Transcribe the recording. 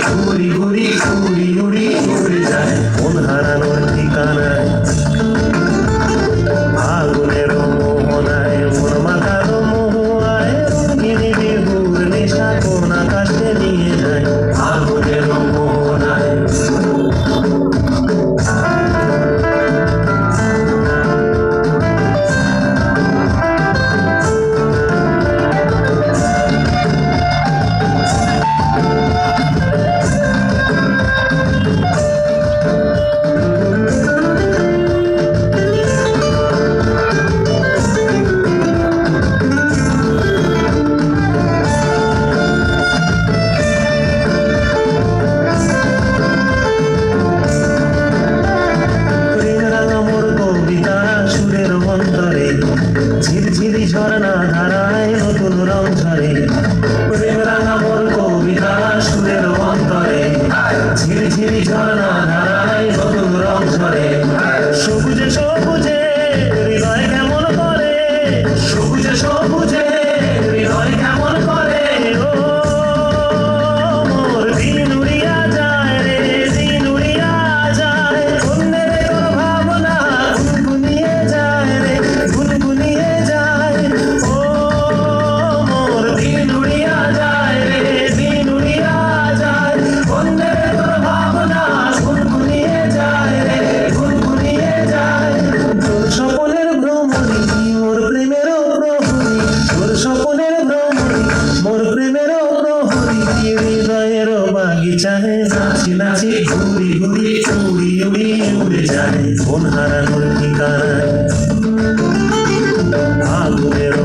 ঘুরি ঘুরি উড়ি উড়ি উড়ে যায় মন হারানোর ঠিকানায়। আগুনের মোহনায় মন মাতানো মোহায় রঙিনী বিহুর নেশা কোন আকাশে নিয়ে যায়। আগুনের মোহনায় ঝিরঝিরি ঝর্ণা ধারায় নতুন রং ঝরে। প্রেম রাঙা মোর কবিতা সুরের অন্তরে ঝিরঝিরি ঝর্ণা ধারায় নতুন রং ঝরে। সবুজে সবুজে হৃদয় কেমন করে, সবুজে সবুজে হৃদয় কেমন করে। ও মোর দিন উড়িয়া যায় রে, দিন উড়িয়া যায় অন্যের তোর ভাবনা গুনগুনিয়ে যায় রে, গুনগুনিয়ে যায়। ও মোর দিন উড়িয়া যায় রে, দিন উড়িয়া যায় অন্যের তোর ভাবনা গুনগুনিয়ে যায় রে, গুনগুনিয়ে যায়। তোর স্বপনের ভ্রমণী মোর প্রেমেরও প্রহরী, তোর স্বপনের ভ্রমণী মোর প্রেমেরও প্রহরী। হৃদয়ের বাগিচায় নাচি নাচি ঘুরি ঘুরি উড়ি উড়ি উড়ে যায় মন হারানোর ঠিকানায়। আগুনের